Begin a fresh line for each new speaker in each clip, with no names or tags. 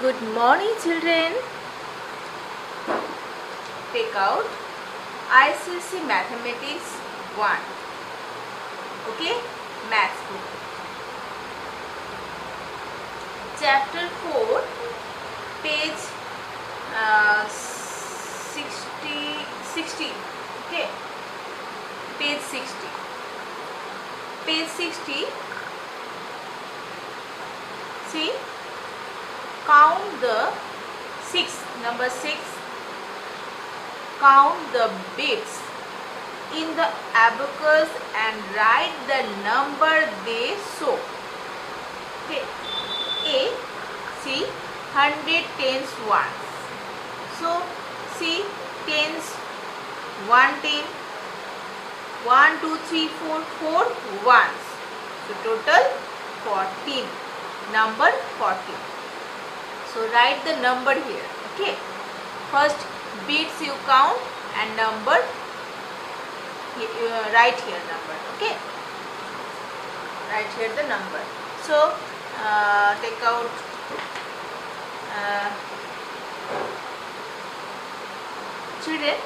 Good morning, children. Take out ICSE Mathematics 1. Okay, Maths book. Chapter 4, page 60. Okay, page 60. Page 60. See, count the number 6. Count the bits in the abacus and write the number they show. Okay. A. See, 100 tens ones. So, see, tens, 1 10, 1 2 3 4 4 ones. So, total 14. Number 14. So, write the number here. Okay. First, bits you count and number, write here number. Okay. Write here the number. So, take out children,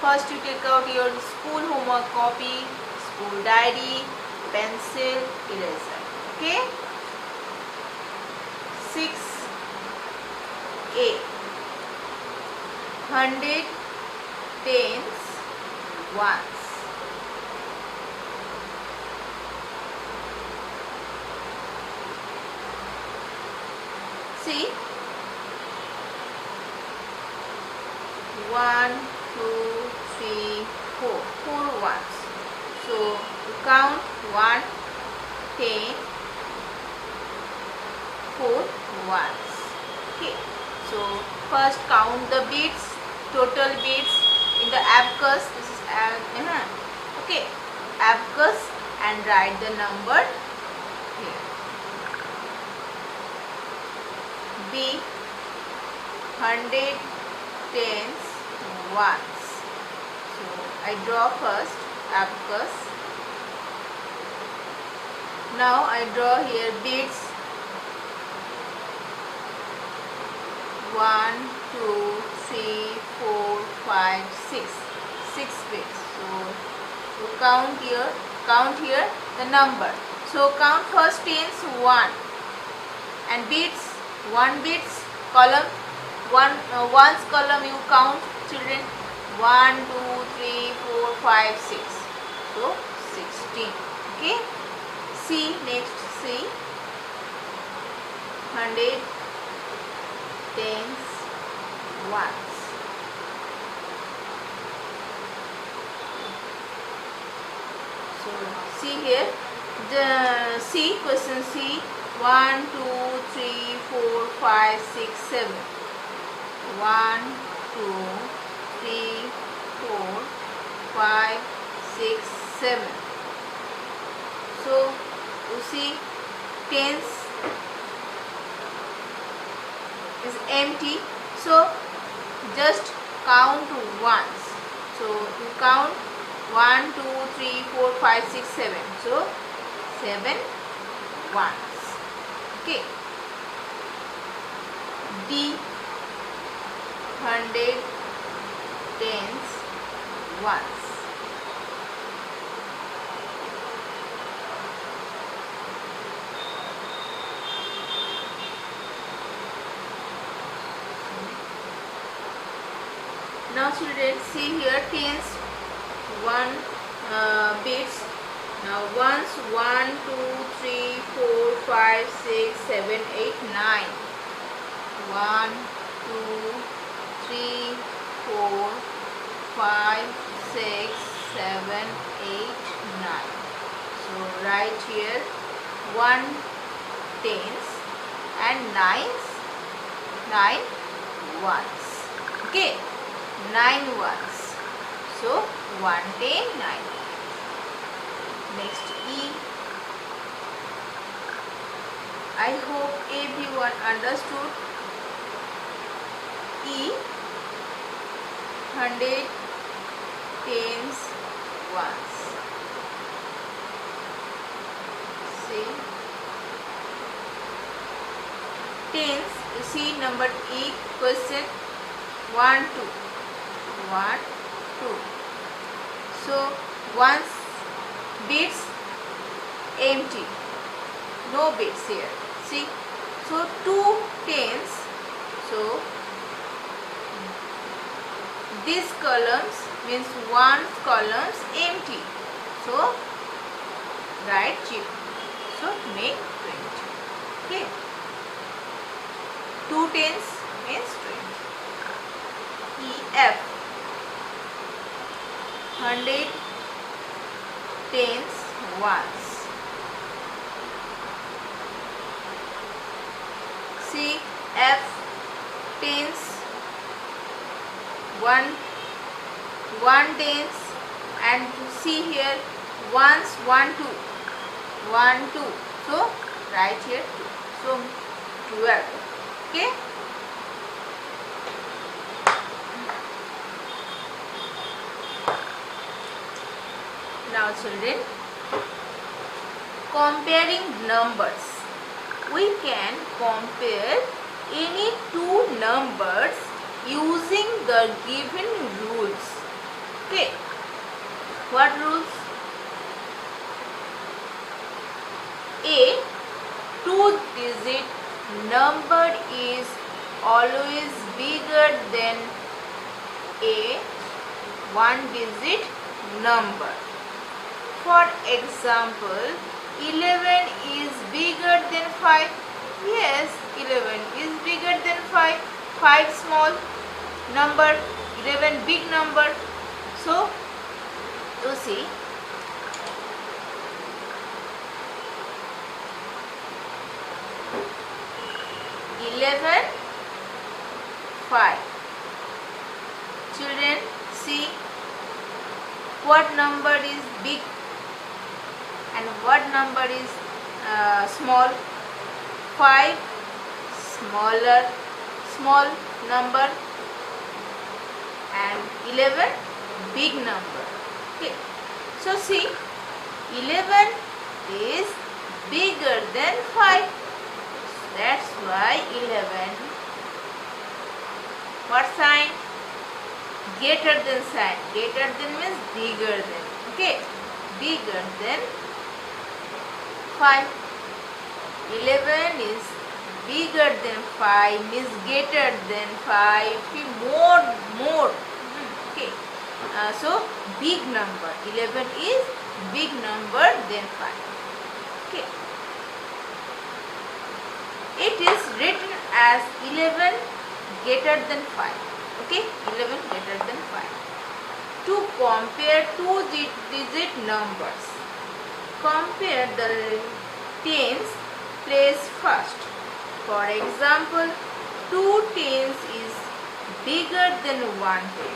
first you take out your school homework copy, school diary, pencil, eraser. Okay. 6A. 100 tens ones. See, 1 2 3 4 ones. So you count 1 10 4 ones. Okay. So first count the bits, total bits in the abacus. This is okay, abacus, and write the number here. B. 100 tens ones. So I draw first abacus. Now I draw here bits. 1 2 3 4 5 6. 6 bits. So you count here the number. So count first tens 1 and bits 1 bits column, ones column you count, children. 1 2 3 4 5 6. So 16. Okay. C, next C. 100 tens ones. So see here the C, question C. 1 2 3 4 5 6 7. 1 2 3 4 5 6 7. So you see tens is empty, so just count ones. So you count 1 2 3 4 5 6 7. So 7 ones. Okay. D. 100 tens ones. Now children, see here tens 1 bits. Now ones 1 2 3 4 5 6 7 8 9. 1 2 3 4 5 6 7 8 9. So write here 1 tens and 9 ones. Okay, 9 ones. So 1 10 9. Next E. I hope everyone understood. E. 100 tens ones. See, tens, you see number E question 1 2 1 2. So once bits empty, no bits here, see. So 2 tens, so these columns means one columns empty, so write 0, so make 20. Okay, 2 tens means 20. EF 100 tens ones. See F tens 1 tens, and see here ones 1 2 1 2, so right here 2, so 12. Okay, now children, comparing numbers, we can compare any two numbers using the given rules. Okay, what rules? A 2-digit number is always bigger than a 1-digit number. For example, 11 is bigger than 5. Yes, 11 is bigger than 5. 5 small number, 11 big number. So, you see, eleven 5. Children, see what number is big and what number is small. 5 small number and 11 big number. Okay, so see, 11 is bigger than 5. That's why 11, what sign? Greater than sign. Greater than means bigger than. Okay, bigger than 5. 11 is bigger than 5 means greater than 5. More. Okay, so big number. 11 is big number than 5. Okay, it is written as 11 greater than 5. Okay, 11 greater than 5. To compare 2-digit numbers, compare the tens place first. For example, 2 tens is bigger than 1 ten.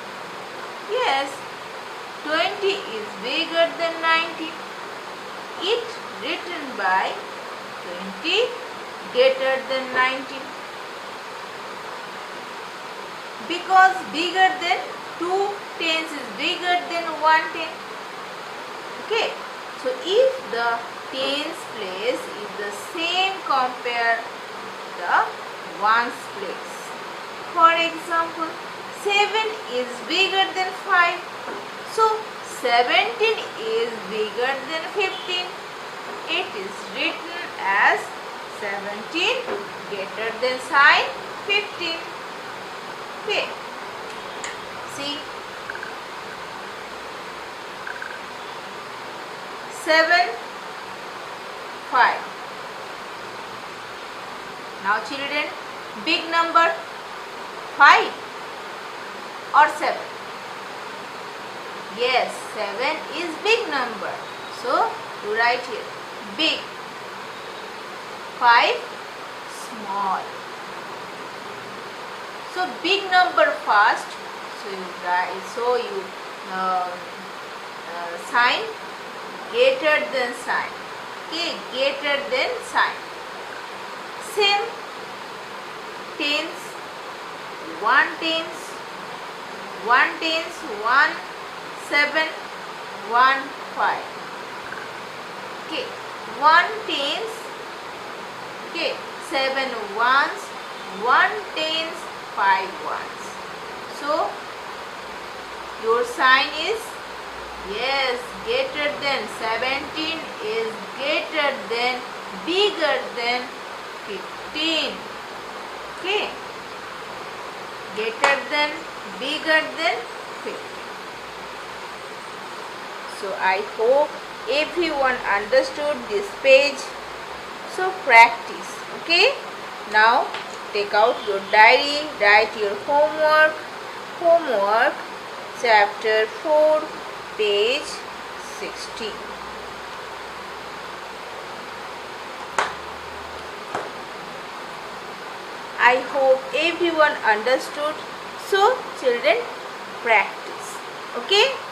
Yes, 20 is bigger than 19. It written by 20 greater than 19. Because bigger than 2 tens is bigger than 1 ten. Okay, so if the tens place is the same, compare the ones place. For example, 7 is bigger than 5. So 17 is bigger than 15. It is written as 17 greater than sign 15. Okay, see, 7 5. Now children, big number 5 or 7? Yes, 7 is big number. So you write here big, 5 small. So big number first. So you write. So you sign greater than sign. Okay, greater than sign. Same tens, 1 tens, 1 tens, 1 7, 1 5. Okay, 1 tens. Okay, 7 ones, 1 tens, 5 ones. So your sign is, yes, greater than. 17 is greater than, bigger than 15. Okay, greater than, bigger than 15. So I hope everyone understood this page. So practice. Okay, now take out your diary, write your homework. Chapter 4, page 16. I hope everyone understood. So children, practice. Okay.